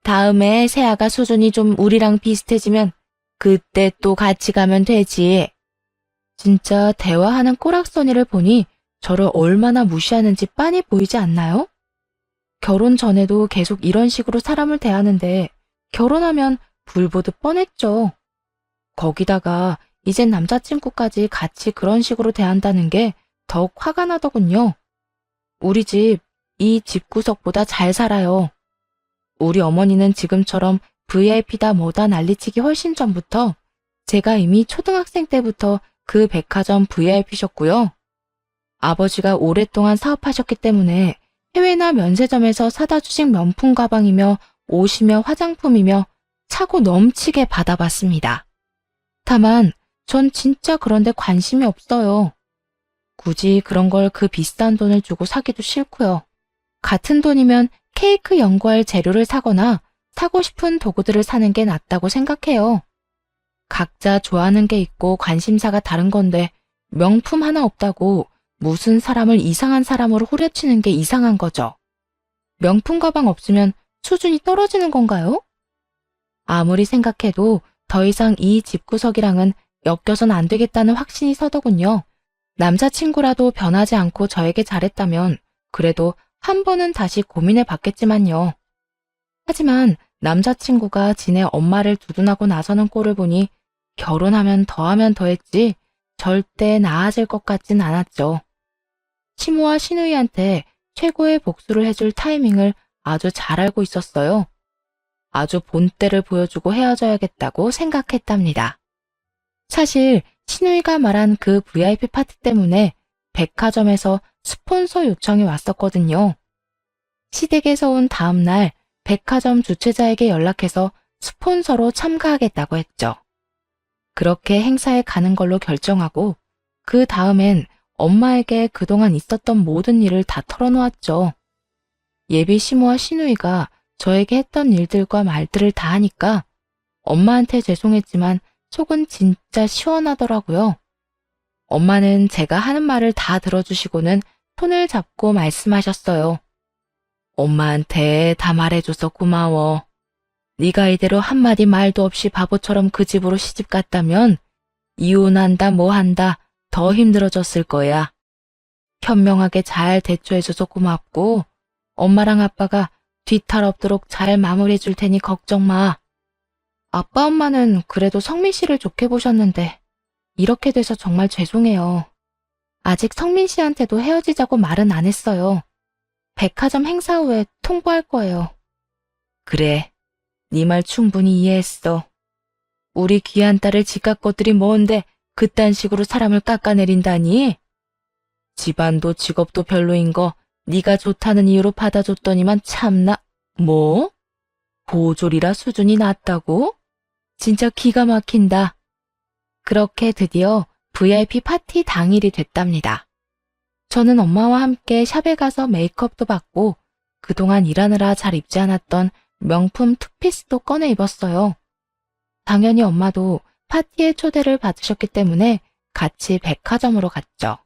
다음에 세아가 수준이 좀 우리랑 비슷해지면 그때 또 같이 가면 되지. 진짜 대화하는 꼬락서니를 보니 저를 얼마나 무시하는지 빤히 보이지 않나요? 결혼 전에도 계속 이런 식으로 사람을 대하는데 결혼하면 불보듯 뻔했죠. 거기다가 이젠 남자친구까지 같이 그런 식으로 대한다는 게 더욱 화가 나더군요. 우리 집, 이 집구석보다 잘 살아요. 우리 어머니는 지금처럼 VIP다 뭐다 난리치기 훨씬 전부터 제가 이미 초등학생 때부터 그 백화점 VIP셨고요. 아버지가 오랫동안 사업하셨기 때문에 해외나 면세점에서 사다 주신 명품 가방이며 옷이며 화장품이며 차고 넘치게 받아봤습니다. 다만 전 진짜 그런데 관심이 없어요. 굳이 그런 걸 그 비싼 돈을 주고 사기도 싫고요. 같은 돈이면 케이크 연구할 재료를 사거나 사고 싶은 도구들을 사는 게 낫다고 생각해요. 각자 좋아하는 게 있고 관심사가 다른 건데 명품 하나 없다고 무슨 사람을 이상한 사람으로 후려치는 게 이상한 거죠. 명품 가방 없으면 수준이 떨어지는 건가요? 아무리 생각해도 더 이상 이 집구석이랑은 엮여선 안 되겠다는 확신이 서더군요. 남자친구라도 변하지 않고 저에게 잘했다면 그래도 한 번은 다시 고민해 봤겠지만요. 하지만 남자친구가 지네 엄마를 두둔하고 나서는 꼴을 보니 결혼하면 더했지 절대 나아질 것 같진 않았죠. 시모와 신우이한테 최고의 복수를 해줄 타이밍을 아주 잘 알고 있었어요. 아주 본때를 보여주고 헤어져야겠다고 생각했답니다. 사실 신우이가 말한 그 VIP 파티 때문에 백화점에서 스폰서 요청이 왔었거든요. 시댁에서 온 다음 날 백화점 주최자에게 연락해서 스폰서로 참가하겠다고 했죠. 그렇게 행사에 가는 걸로 결정하고 그 다음엔 엄마에게 그동안 있었던 모든 일을 다 털어놓았죠. 예비 시모와 시누이가 저에게 했던 일들과 말들을 다 하니까 엄마한테 죄송했지만 속은 진짜 시원하더라고요. 엄마는 제가 하는 말을 다 들어주시고는 손을 잡고 말씀하셨어요. 엄마한테 다 말해줘서 고마워. 네가 이대로 한마디 말도 없이 바보처럼 그 집으로 시집 갔다면 이혼한다 뭐 한다 더 힘들어졌을 거야. 현명하게 잘 대처해줘서 고맙고 엄마랑 아빠가 뒤탈 없도록 잘 마무리해 줄 테니 걱정 마. 아빠 엄마는 그래도 성민 씨를 좋게 보셨는데 이렇게 돼서 정말 죄송해요. 아직 성민 씨한테도 헤어지자고 말은 안 했어요. 백화점 행사 후에 통보할 거예요. 그래, 네 말 충분히 이해했어. 우리 귀한 딸을 집값 것들이 뭔데 그딴 식으로 사람을 깎아내린다니? 집안도 직업도 별로인 거 네가 좋다는 이유로 받아줬더니만 참나. 뭐? 보졸이라 수준이 낮다고? 진짜 기가 막힌다. 그렇게 드디어 VIP 파티 당일이 됐답니다. 저는 엄마와 함께 샵에 가서 메이크업도 받고 그동안 일하느라 잘 입지 않았던 명품 투피스도 꺼내 입었어요. 당연히 엄마도 파티에 초대를 받으셨기 때문에 같이 백화점으로 갔죠.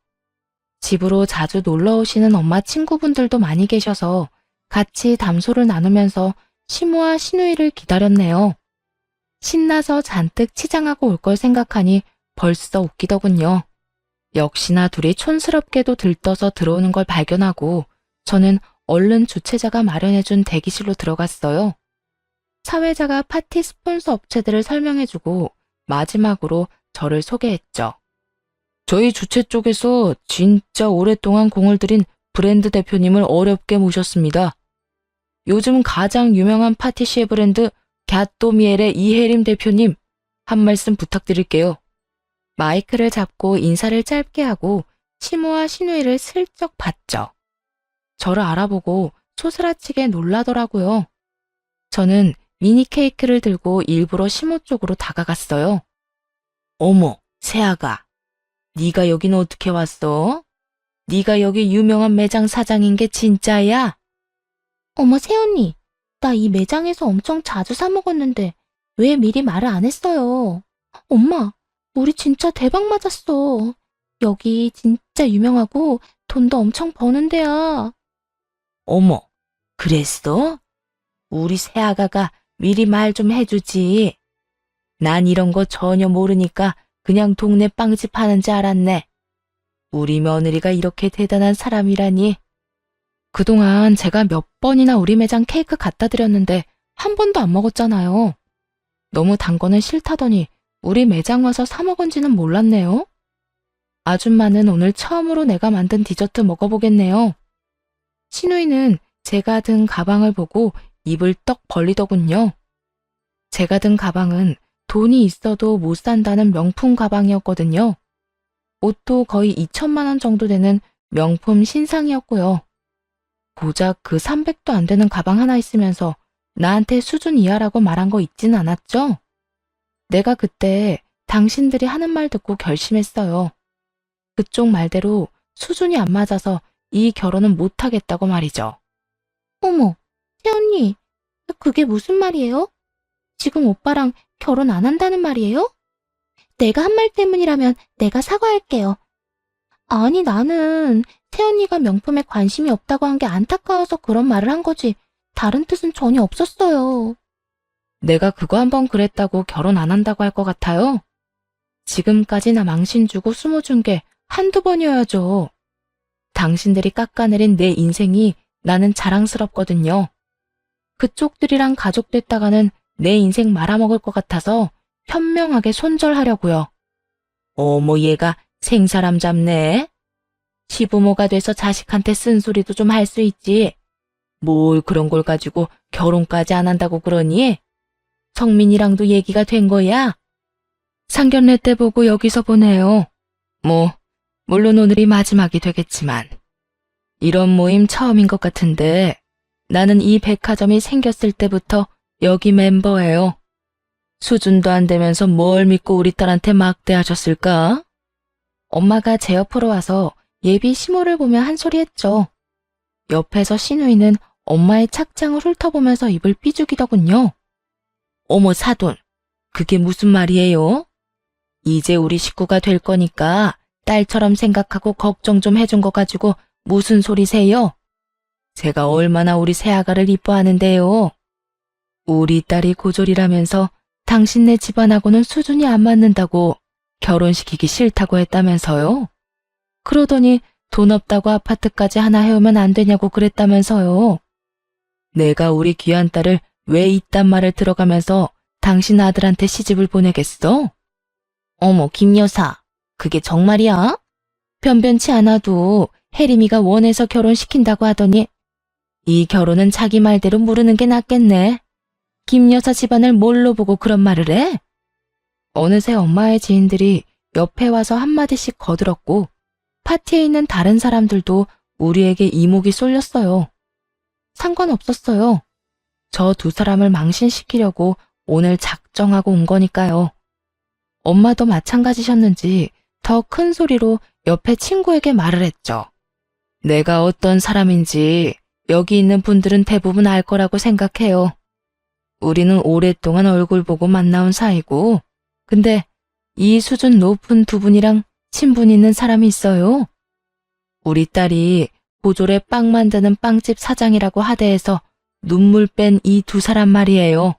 집으로 자주 놀러 오시는 엄마 친구분들도 많이 계셔서 같이 담소를 나누면서 시모와 시누이를 기다렸네요. 신나서 잔뜩 치장하고 올 걸 생각하니 벌써 웃기더군요. 역시나 둘이 촌스럽게도 들떠서 들어오는 걸 발견하고 저는 얼른 주최자가 마련해준 대기실로 들어갔어요. 사회자가 파티 스폰서 업체들을 설명해주고 마지막으로 저를 소개했죠. 저희 주최 쪽에서 진짜 오랫동안 공을 들인 브랜드 대표님을 어렵게 모셨습니다. 요즘 가장 유명한 파티시에 브랜드 갸또미엘의 이혜림 대표님, 한 말씀 부탁드릴게요. 마이크를 잡고 인사를 짧게 하고 시모와 시누이를 슬쩍 봤죠. 저를 알아보고 소스라치게 놀라더라고요. 저는 미니 케이크를 들고 일부러 시모 쪽으로 다가갔어요. 어머, 새아가. 네가 여긴 어떻게 왔어? 네가 여기 유명한 매장 사장인 게 진짜야? 어머, 새언니. 나 이 매장에서 엄청 자주 사 먹었는데 왜 미리 말을 안 했어요? 엄마, 우리 진짜 대박 맞았어. 여기 진짜 유명하고 돈도 엄청 버는 데야. 어머, 그랬어? 우리 새아가가 미리 말 좀 해주지. 난 이런 거 전혀 모르니까 그냥 동네 빵집 하는 줄 알았네. 우리 며느리가 이렇게 대단한 사람이라니. 그동안 제가 몇 번이나 우리 매장 케이크 갖다 드렸는데 한 번도 안 먹었잖아요. 너무 단 거는 싫다더니 우리 매장 와서 사 먹은지는 몰랐네요. 아줌마는 오늘 처음으로 내가 만든 디저트 먹어보겠네요. 시누이는 제가 든 가방을 보고 입을 떡 벌리더군요. 제가 든 가방은 돈이 있어도 못 산다는 명품 가방이었거든요. 옷도 거의 2천만 원 정도 되는 명품 신상이었고요. 고작 그 300도 안 되는 가방 하나 있으면서 나한테 수준 이하라고 말한 거 있진 않았죠? 내가 그때 당신들이 하는 말 듣고 결심했어요. 그쪽 말대로 수준이 안 맞아서 이 결혼은 못하겠다고 말이죠. 어머, 새언니. 그게 무슨 말이에요? 지금 오빠랑 결혼 안 한다는 말이에요? 내가 한 말 때문이라면 내가 사과할게요. 아니, 나는 새언니가 명품에 관심이 없다고 한 게 안타까워서 그런 말을 한 거지. 다른 뜻은 전혀 없었어요. 내가 그거 한번 그랬다고 결혼 안 한다고 할 것 같아요? 지금까지 나 망신 주고 숨어준 게 한두 번이어야죠. 당신들이 깎아내린 내 인생이 나는 자랑스럽거든요. 그쪽들이랑 가족됐다가는 내 인생 말아먹을 것 같아서 현명하게 손절하려고요. 어머, 얘가 생사람 잡네. 시부모가 돼서 자식한테 쓴소리도 좀 할 수 있지. 뭘 그런 걸 가지고 결혼까지 안 한다고 그러니? 성민이랑도 얘기가 된 거야? 상견례 때 보고 여기서 보네요. 물론 오늘이 마지막이 되겠지만. 이런 모임 처음인 것 같은데 나는 이 백화점이 생겼을 때부터 여기 멤버예요. 수준도 안 되면서 뭘 믿고 우리 딸한테 막대하셨을까? 엄마가 제 옆으로 와서 예비 시모를 보며 한 소리 했죠. 옆에서 시누이는 엄마의 착장을 훑어보면서 입을 삐죽이더군요. 어머, 사돈, 그게 무슨 말이에요? 이제 우리 식구가 될 거니까 딸처럼 생각하고 걱정 좀 해준 거 가지고 무슨 소리세요? 제가 얼마나 우리 새아가를 이뻐하는데요. 우리 딸이 고졸이라면서 당신네 집안하고는 수준이 안 맞는다고 결혼시키기 싫다고 했다면서요? 그러더니 돈 없다고 아파트까지 하나 해오면 안 되냐고 그랬다면서요. 내가 우리 귀한 딸을 왜 이딴 말을 들어가면서 당신 아들한테 시집을 보내겠어? 어머, 김 여사, 그게 정말이야? 변변치 않아도 혜림이가 원해서 결혼시킨다고 하더니 이 결혼은 자기 말대로 모르는 게 낫겠네. 김 여사 집안을 뭘로 보고 그런 말을 해? 어느새 엄마의 지인들이 옆에 와서 한마디씩 거들었고 파티에 있는 다른 사람들도 우리에게 이목이 쏠렸어요. 상관없었어요. 저 두 사람을 망신시키려고 오늘 작정하고 온 거니까요. 엄마도 마찬가지셨는지 더 큰 소리로 옆에 친구에게 말을 했죠. 내가 어떤 사람인지 여기 있는 분들은 대부분 알 거라고 생각해요. 우리는 오랫동안 얼굴 보고 만나온 사이고, 근데 이 수준 높은 두 분이랑 친분 있는 사람이 있어요. 우리 딸이 고졸에 빵 만드는 빵집 사장이라고 하대해서 눈물 뺀 이 두 사람 말이에요.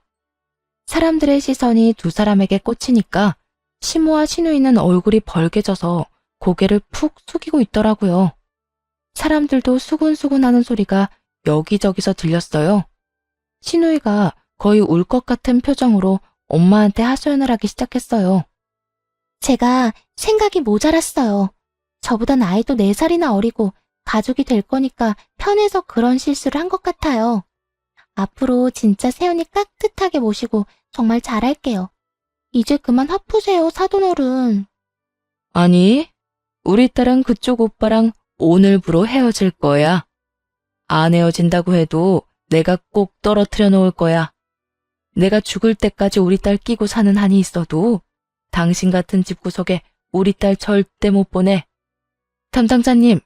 사람들의 시선이 두 사람에게 꽂히니까 시모와 시누이는 얼굴이 벌개져서 고개를 푹 숙이고 있더라고요. 사람들도 수군수군 하는 소리가 여기저기서 들렸어요. 시누이가 거의 울 것 같은 표정으로 엄마한테 하소연을 하기 시작했어요. 제가 생각이 모자랐어요. 저보다 나이도 4살이나 어리고 가족이 될 거니까 편해서 그런 실수를 한 것 같아요. 앞으로 진짜 새언니 깍듯하게 모시고 정말 잘할게요. 이제 그만 화푸세요, 사돈어른. 아니, 우리 딸은 그쪽 오빠랑 오늘부로 헤어질 거야. 안 헤어진다고 해도 내가 꼭 떨어뜨려 놓을 거야. 내가 죽을 때까지 우리 딸 끼고 사는 한이 있어도 당신 같은 집구석에 우리 딸 절대 못 보내. 담당자님,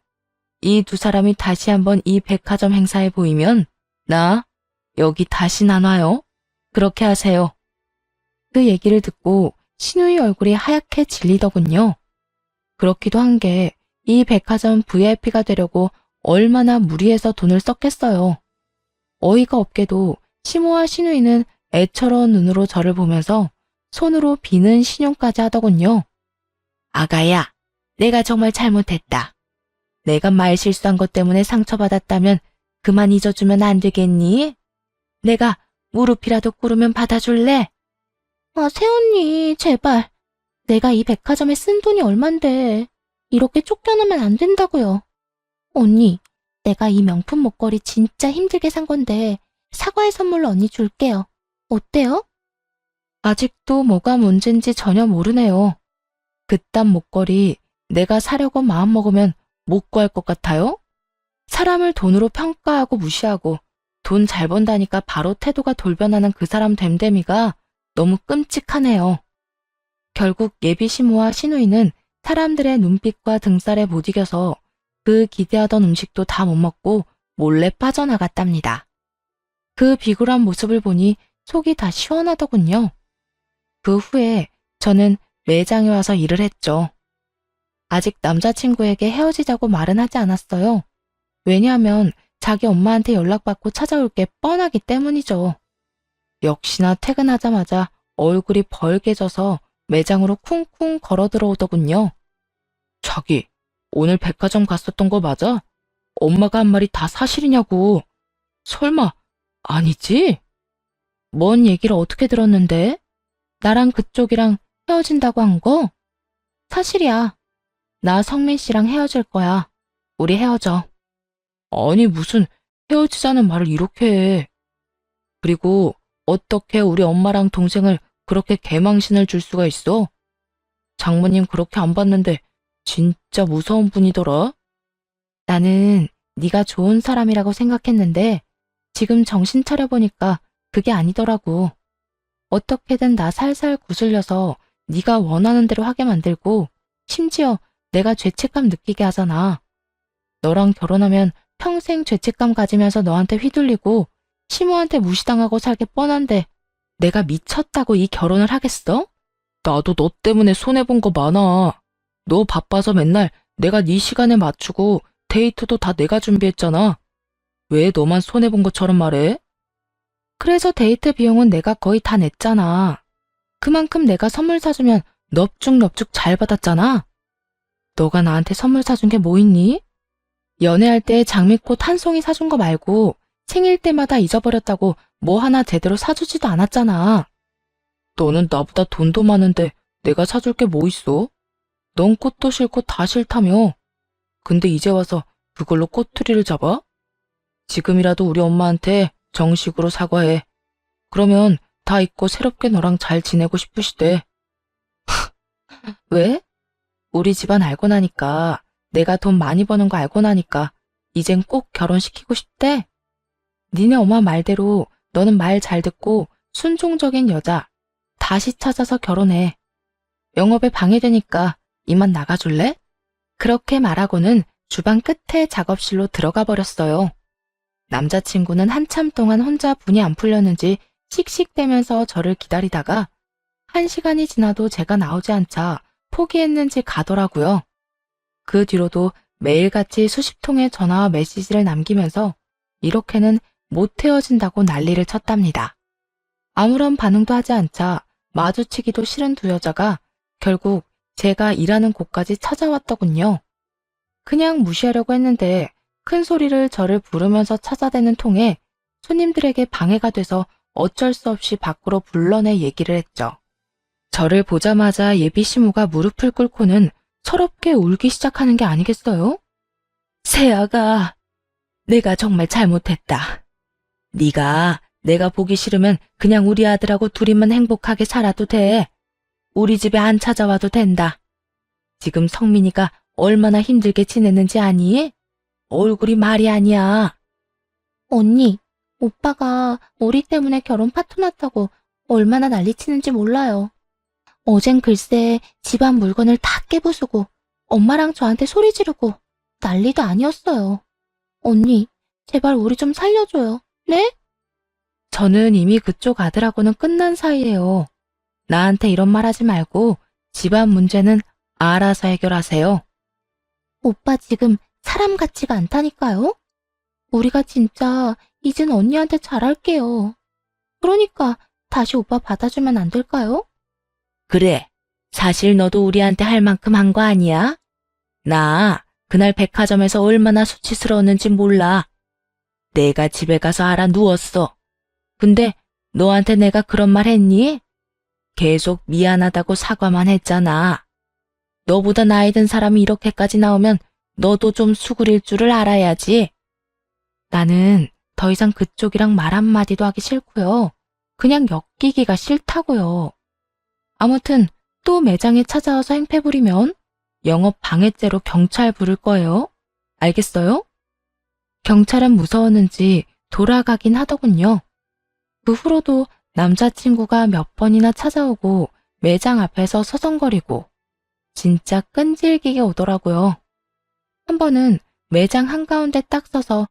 이 두 사람이 다시 한번 이 백화점 행사에 보이면 나 여기 다시 안 와요. 그렇게 하세요. 그 얘기를 듣고 신우이 얼굴이 하얗게 질리더군요. 그렇기도 한 게 이 백화점 VIP가 되려고 얼마나 무리해서 돈을 썼겠어요. 어이가 없게도 시모와 신우이는 애처로운 눈으로 저를 보면서 손으로 비는 신용까지 하더군요. 아가야, 내가 정말 잘못했다. 내가 말 실수한 것 때문에 상처받았다면 그만 잊어주면 안 되겠니? 내가 무릎이라도 꿇으면 받아줄래? 아, 새언니, 제발. 내가 이 백화점에 쓴 돈이 얼만데. 이렇게 쫓겨나면 안 된다고요. 언니, 내가 이 명품 목걸이 진짜 힘들게 산 건데 사과의 선물로 언니 줄게요. 어때요? 아직도 뭐가 문제인지 전혀 모르네요. 그딴 목걸이 내가 사려고 마음먹으면 못 구할 것 같아요? 사람을 돈으로 평가하고 무시하고 돈 잘 번다니까 바로 태도가 돌변하는 그 사람 됨됨이가 너무 끔찍하네요. 결국 예비 시모와 신우이는 사람들의 눈빛과 등살에 못 이겨서 그 기대하던 음식도 다 못 먹고 몰래 빠져나갔답니다. 그 비굴한 모습을 보니 속이 다 시원하더군요. 그 후에 저는 매장에 와서 일을 했죠. 아직 남자친구에게 헤어지자고 말은 하지 않았어요. 왜냐하면 자기 엄마한테 연락받고 찾아올 게 뻔하기 때문이죠. 역시나 퇴근하자마자 얼굴이 벌개져서 매장으로 쿵쿵 걸어 들어오더군요. 자기, 오늘 백화점 갔었던 거 맞아? 엄마가 한 말이 다 사실이냐고. 설마, 아니지? 뭔 얘기를 어떻게 들었는데? 나랑 그쪽이랑 헤어진다고 한 거? 사실이야. 나 성민 씨랑 헤어질 거야. 우리 헤어져. 아니, 무슨 헤어지자는 말을 이렇게 해. 그리고 어떻게 우리 엄마랑 동생을 그렇게 개망신을 줄 수가 있어? 장모님 그렇게 안 봤는데 진짜 무서운 분이더라. 나는 네가 좋은 사람이라고 생각했는데 지금 정신 차려보니까 그게 아니더라고. 어떻게든 나 살살 구슬려서 네가 원하는 대로 하게 만들고 심지어 내가 죄책감 느끼게 하잖아. 너랑 결혼하면 평생 죄책감 가지면서 너한테 휘둘리고 시모한테 무시당하고 살게 뻔한데 내가 미쳤다고 이 결혼을 하겠어? 나도 너 때문에 손해본 거 많아. 너 바빠서 맨날 내가 네 시간에 맞추고 데이트도 다 내가 준비했잖아. 왜 너만 손해본 것처럼 말해? 그래서 데이트 비용은 내가 거의 다 냈잖아. 그만큼 내가 선물 사주면 넙죽넙죽 잘 받았잖아. 너가 나한테 선물 사준 게 뭐 있니? 연애할 때 장미꽃 한 송이 사준 거 말고 생일 때마다 잊어버렸다고 뭐 하나 제대로 사주지도 않았잖아. 너는 나보다 돈도 많은데 내가 사줄 게 뭐 있어? 넌 꽃도 싫고 다 싫다며. 근데 이제 와서 그걸로 꼬투리를 잡아? 지금이라도 우리 엄마한테 정식으로 사과해. 그러면 다 잊고 새롭게 너랑 잘 지내고 싶으시대. 왜? 우리 집안 알고 나니까, 내가 돈 많이 버는 거 알고 나니까 이젠 꼭 결혼시키고 싶대. 니네 엄마 말대로 너는 말 잘 듣고 순종적인 여자 다시 찾아서 결혼해. 영업에 방해되니까 이만 나가줄래? 그렇게 말하고는 주방 끝에 작업실로 들어가 버렸어요. 남자친구는 한참 동안 혼자 분이 안 풀렸는지 씩씩대면서 저를 기다리다가 1시간이 지나도 제가 나오지 않자 포기했는지 가더라고요. 그 뒤로도 매일같이 수십 통의 전화와 메시지를 남기면서 이렇게는 못 헤어진다고 난리를 쳤답니다. 아무런 반응도 하지 않자 마주치기도 싫은 두 여자가 결국 제가 일하는 곳까지 찾아왔더군요. 그냥 무시하려고 했는데 큰 소리를 저를 부르면서 찾아대는 통에 손님들에게 방해가 돼서 어쩔 수 없이 밖으로 불러내 얘기를 했죠. 저를 보자마자 예비 시모가 무릎을 꿇고는 서럽게 울기 시작하는 게 아니겠어요? 세아가, 내가 정말 잘못했다. 네가 내가 보기 싫으면 그냥 우리 아들하고 둘이만 행복하게 살아도 돼. 우리 집에 안 찾아와도 된다. 지금 성민이가 얼마나 힘들게 지냈는지 아니? 얼굴이 말이 아니야. 언니, 오빠가 우리 때문에 결혼 파토 났다고 얼마나 난리치는지 몰라요. 어젠 글쎄 집안 물건을 다 깨부수고 엄마랑 저한테 소리 지르고 난리도 아니었어요. 언니, 제발 우리 좀 살려줘요. 네? 저는 이미 그쪽 아들하고는 끝난 사이예요. 나한테 이런 말 하지 말고 집안 문제는 알아서 해결하세요. 오빠 지금 사람 같지가 않다니까요? 우리가 진짜 이젠 언니한테 잘할게요. 그러니까 다시 오빠 받아주면 안 될까요? 그래, 사실 너도 우리한테 할 만큼 한 거 아니야? 나 그날 백화점에서 얼마나 수치스러웠는지 몰라. 내가 집에 가서 알아 누웠어. 근데 너한테 내가 그런 말 했니? 계속 미안하다고 사과만 했잖아. 너보다 나이 든 사람이 이렇게까지 나오면 너도 좀 수그릴 줄을 알아야지. 나는 더 이상 그쪽이랑 말 한마디도 하기 싫고요. 그냥 엮이기가 싫다고요. 아무튼 또 매장에 찾아와서 행패 부리면 영업 방해죄로 경찰 부를 거예요. 알겠어요? 경찰은 무서웠는지 돌아가긴 하더군요. 그 후로도 남자친구가 몇 번이나 찾아오고 매장 앞에서 서성거리고 진짜 끈질기게 오더라고요. 한 번은 매장 한가운데 딱 서서